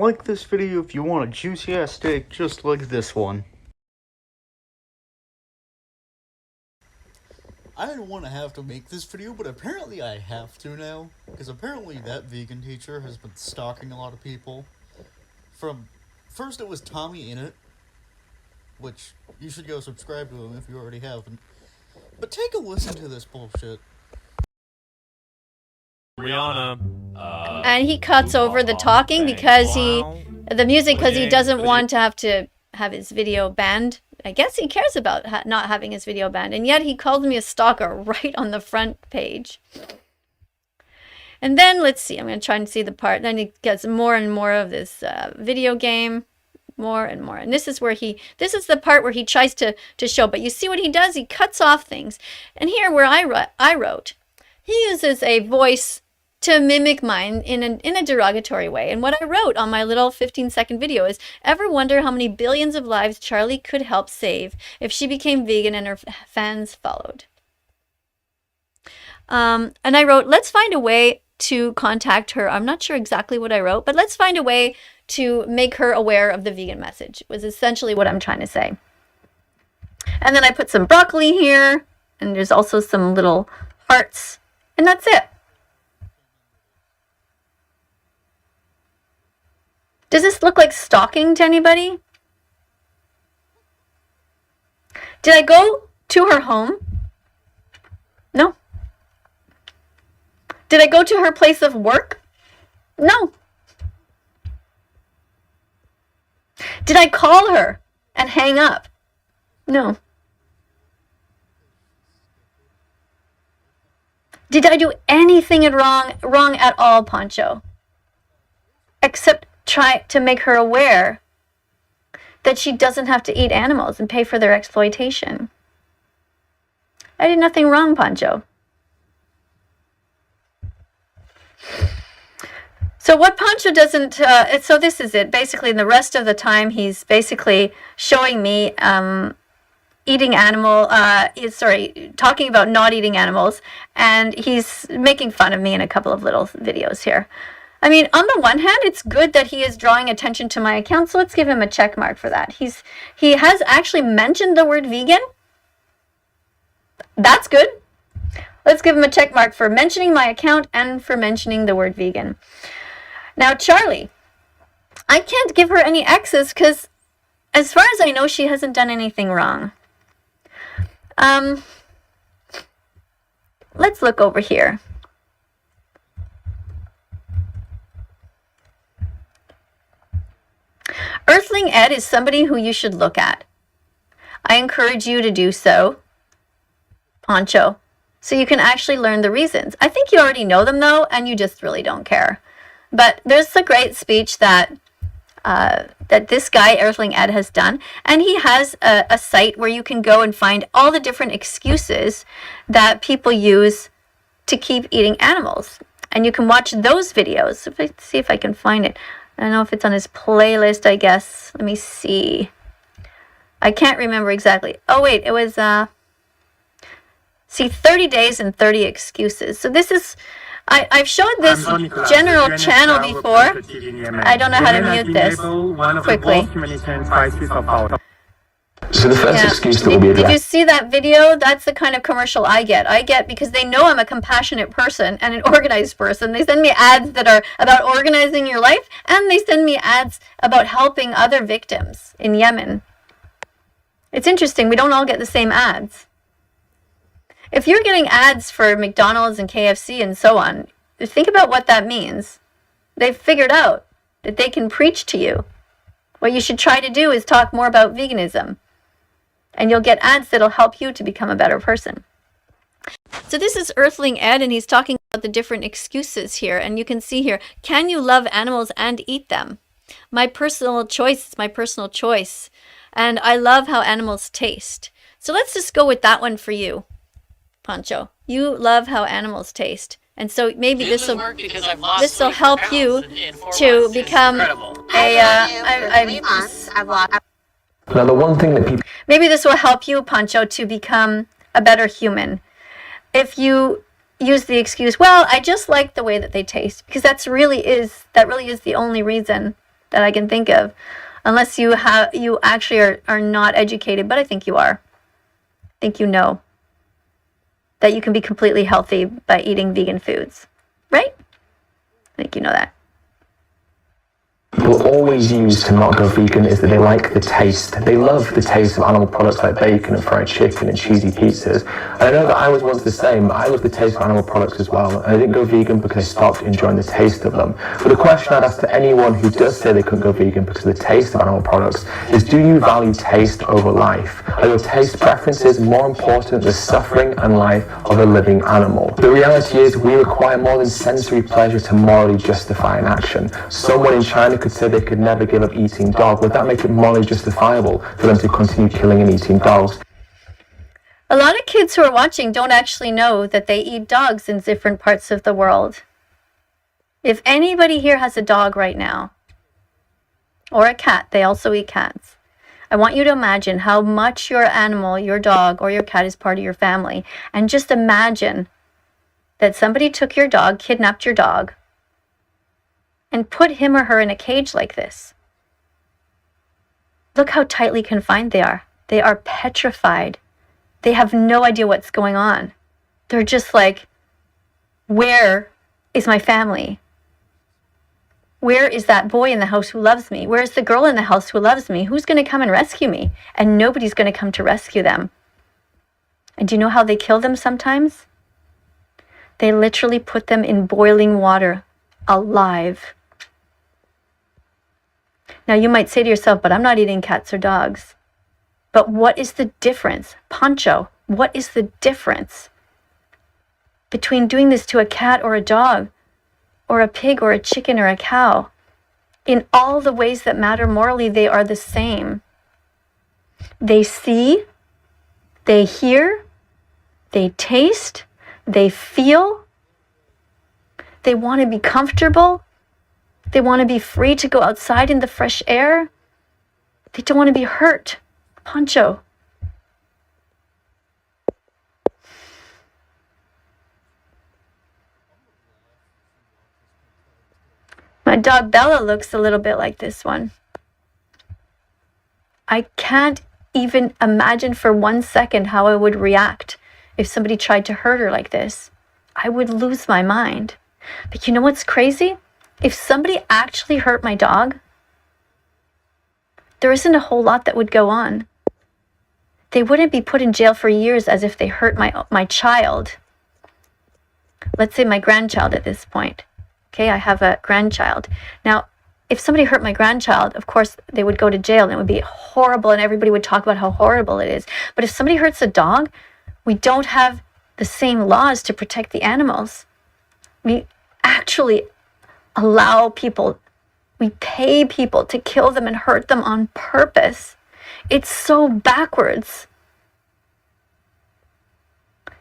like this video if you want a juicy ass steak just like this one. I didn't want to have to make this video, but apparently I have to now, because apparently that vegan teacher has been stalking a lot of people. First it was tommyinit, which you should go subscribe to him if you already haven't. But take a listen to this bullshit. Rihanna. And he cuts over the talking because the music, because he doesn't want to have his video banned. I guess he cares about not having his video banned, and yet he called me a stalker right on the front page. And then let's see, I'm going to try and see the part. Then he gets more and more of this video game, more and more. And this is the part where he tries to show. But you see what he does? He cuts off things. And here where I wrote, he uses a voice to mimic mine in a derogatory way. And what I wrote on my little 15-second video is, ever wonder how many billions of lives Charlie could help save if she became vegan and her fans followed? And I wrote, let's find a way to contact her. I'm not sure exactly what I wrote, but let's find a way to make her aware of the vegan message, was essentially what I'm trying to say. And then I put some broccoli here, and there's also some little hearts, and that's it. Does this look like stalking to anybody? Did I go to her home? No. Did I go to her place of work? No. Did I call her and hang up? No. Did I do anything wrong at all, Poncho? Except try to make her aware that she doesn't have to eat animals and pay for their exploitation. I did nothing wrong, Poncho. So what Poncho doesn't, so this is it. Basically, the rest of the time, he's basically showing me talking about not eating animals, and he's making fun of me in a couple of little videos here. I mean, on the one hand, it's good that he is drawing attention to my account, so let's give him a check mark for that. He has actually mentioned the word vegan. That's good. Let's give him a check mark for mentioning my account and for mentioning the word vegan. Now, Charlie, I can't give her any X's because, as far as I know, she hasn't done anything wrong. Let's look over here. Earthling Ed is somebody who you should look at. I encourage you to do so, Poncho, so you can actually learn the reasons. I think you already know them, though, and you just really don't care. But there's a great speech that this guy, Earthling Ed, has done, and he has a site where you can go and find all the different excuses that people use to keep eating animals. And you can watch those videos. Let's see if I can find it. I don't know if it's on his playlist, I guess. Let me see. I can't remember exactly. Oh, wait, it was, 30 days and 30 excuses. So this is, I've showed this general channel before. I don't know how to mute this quickly. So the first excuse that will be addressed. Did you see that video? That's the kind of commercial I get. I get because they know I'm a compassionate person and an organized person. They send me ads that are about organizing your life, and they send me ads about helping other victims in Yemen. It's interesting. We don't all get the same ads. If you're getting ads for McDonald's and KFC and so on, think about what that means. They've figured out that they can preach to you. What you should try to do is talk more about veganism. And you'll get ads that'll help you to become a better person. So this is Earthling Ed, and he's talking about the different excuses here. And you can see here, can you love animals and eat them? My personal choice is my personal choice. And I love how animals taste. So let's just go with that one for you, Poncho. You love how animals taste. And so maybe this will help you to become Now, the one thing that people... Maybe this will help you, Poncho, to become a better human. If you use the excuse, well, I just like the way that they taste, because that really is the only reason that I can think of, unless you actually are not educated, but I think you are. I think you know that you can be completely healthy by eating vegan foods, right? I think you know that. People always use to not go vegan is that they like the taste. They love the taste of animal products like bacon and fried chicken and cheesy pizzas. And I know that I was once the same. I love the taste of animal products as well. And I didn't go vegan because I stopped enjoying the taste of them. But the question I'd ask to anyone who does say they couldn't go vegan because of the taste of animal products is, do you value taste over life? Are your taste preferences more important than the suffering and life of a living animal? The reality is we require more than sensory pleasure to morally justify an action. Someone in China could say they could never give up eating dog. Would that make it morally justifiable for them to continue killing and eating dogs? A lot of kids who are watching don't actually know that they eat dogs in different parts of the world. If anybody here has a dog right now, or a cat, they also eat cats. I want you to imagine how much your animal, your dog, or your cat is part of your family. And just imagine that somebody took your dog, kidnapped your dog, and put him or her in a cage like this. Look how tightly confined they are. They are petrified. They have no idea what's going on. They're just like, where is my family? Where is that boy in the house who loves me? Where is the girl in the house who loves me? Who's going to come and rescue me? And nobody's going to come to rescue them. And do you know how they kill them sometimes? They literally put them in boiling water, alive. Now you might say to yourself, but I'm not eating cats or dogs. But what is the difference? Pancho, what is the difference between doing this to a cat or a dog, or a pig or a chicken or a cow? In all the ways that matter morally, they are the same. They see, they hear, they taste, they feel, they want to be comfortable. They want to be free to go outside in the fresh air. They don't want to be hurt. Pancho. My dog Bella looks a little bit like this one. I can't even imagine for 1 second how I would react if somebody tried to hurt her like this. I would lose my mind. But you know what's crazy? If somebody actually hurt my dog, there isn't a whole lot that would go on. They wouldn't be put in jail for years as if they hurt my child. Let's say my grandchild at this point. Okay, I have a grandchild. Now, if somebody hurt my grandchild, of course, they would go to jail and it would be horrible and everybody would talk about how horrible it is. But if somebody hurts a dog, we don't have the same laws to protect the animals. We actually allow people, we pay people to kill them and hurt them on purpose. It's so backwards.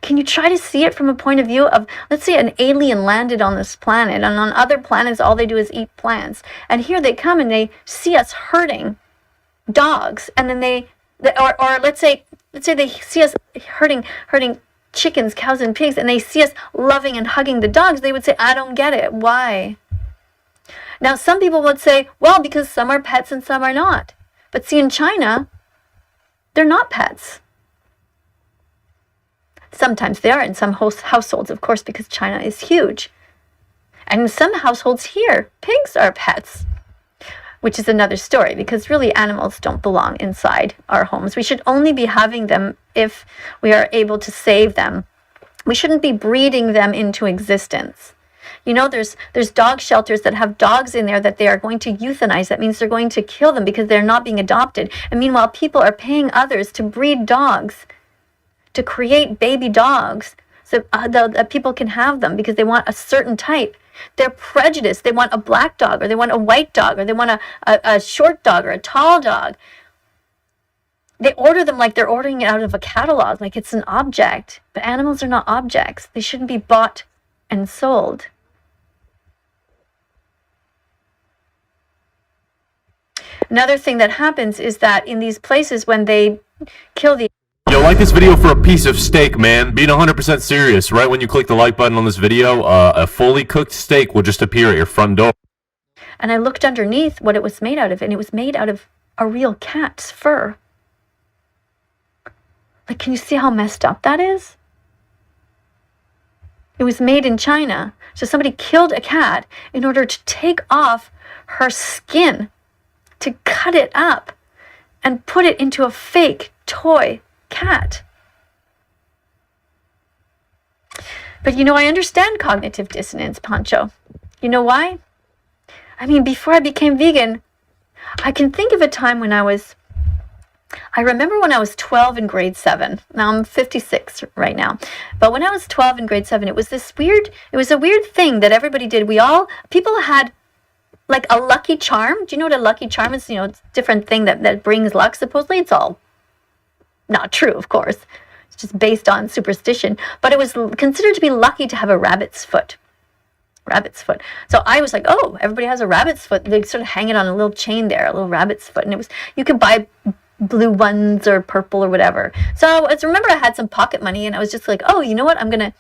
Can you try to see it from a point of view of, let's say an alien landed on this planet, and on other planets all they do is eat plants. And here they come and they see us hurting dogs, and then or let's say they see us hurting chickens, cows, and pigs, and they see us loving and hugging the dogs. They would say, I don't get it. Why? Now, some people would say, well, because some are pets and some are not. But see, in China, they're not pets. Sometimes they are in some households, of course, because China is huge. And in some households here, pigs are pets, which is another story, because really animals don't belong inside our homes. We should only be having them if we are able to save them. We shouldn't be breeding them into existence. You know, there's dog shelters that have dogs in there that they are going to euthanize. That means they're going to kill them because they're not being adopted. And meanwhile, people are paying others to breed dogs, to create baby dogs, so that people can have them because they want a certain type. They're prejudiced. They want a black dog, or they want a white dog, or they want a short dog or a tall dog. They order them like they're ordering it out of a catalog, like it's an object. But animals are not objects. They shouldn't be bought and sold. Another thing that happens is that in these places, when they kill the... Yo, like this video for a piece of steak, man. Being 100% serious. Right when you click the like button on this video, a fully cooked steak will just appear at your front door. And I looked underneath what it was made out of, and it was made out of a real cat's fur. Like, can you see how messed up that is? It was made in China. So somebody killed a cat in order to take off her skin, to cut it up and put it into a fake toy cat. But you know, I understand cognitive dissonance, Pancho. You know why? I mean, before I became vegan, I can think of a time when I remember when I was 12 in grade 7. Now I'm 56 right now. But when I was 12 in grade 7, it was a weird thing that everybody did. People had like a lucky charm. Do you know what a lucky charm is? You know, it's a different thing that brings luck. Supposedly it's all not true, of course. It's just based on superstition. But it was considered to be lucky to have a rabbit's foot. Rabbit's foot. So I was like, oh, everybody has a rabbit's foot. They sort of hang it on a little chain there, a little rabbit's foot. And you could buy blue ones or purple or whatever. So I remember I had some pocket money, and I was just like, oh, you know what? I'm gonna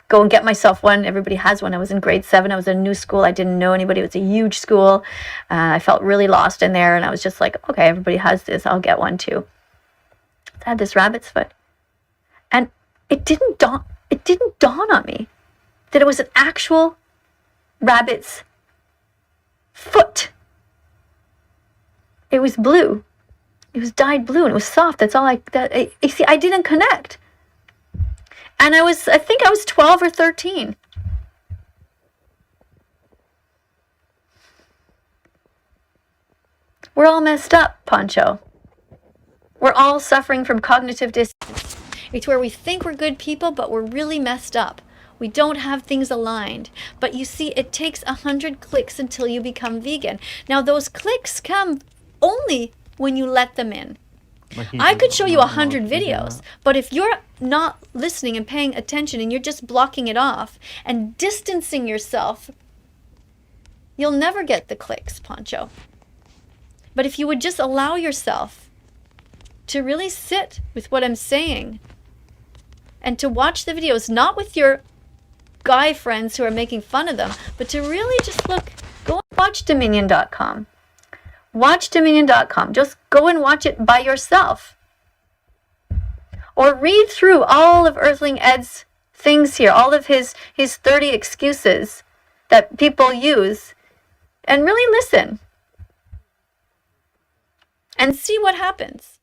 go and get myself one. Everybody has one. I was in grade 7. I was in a new school. I didn't know anybody. It was a huge school. I felt really lost in there, and I was just like, okay, everybody has this. I'll get one too. I had this rabbit's foot, and it didn't dawn on me that it was an actual rabbit's foot. It was blue. It was dyed blue, and it was soft. That's all you see, I didn't connect. And I think I was 12 or 13. We're all messed up, Pancho. We're all suffering from cognitive dissonance. It's where we think we're good people, but we're really messed up. We don't have things aligned. But you see, it takes 100 clicks until you become vegan. Now, those clicks come only when you let them in. I could show you 100 videos, but if you're not listening and paying attention and you're just blocking it off and distancing yourself, you'll never get the clicks, Pancho. But if you would just allow yourself to really sit with what I'm saying and to watch the videos, not with your guy friends who are making fun of them, but to really just go and watch Dominion.com. Watch Dominion.com. Just go and watch it by yourself. Or read through all of Earthling Ed's things here, all of his 30 excuses that people use, and really listen. And see what happens.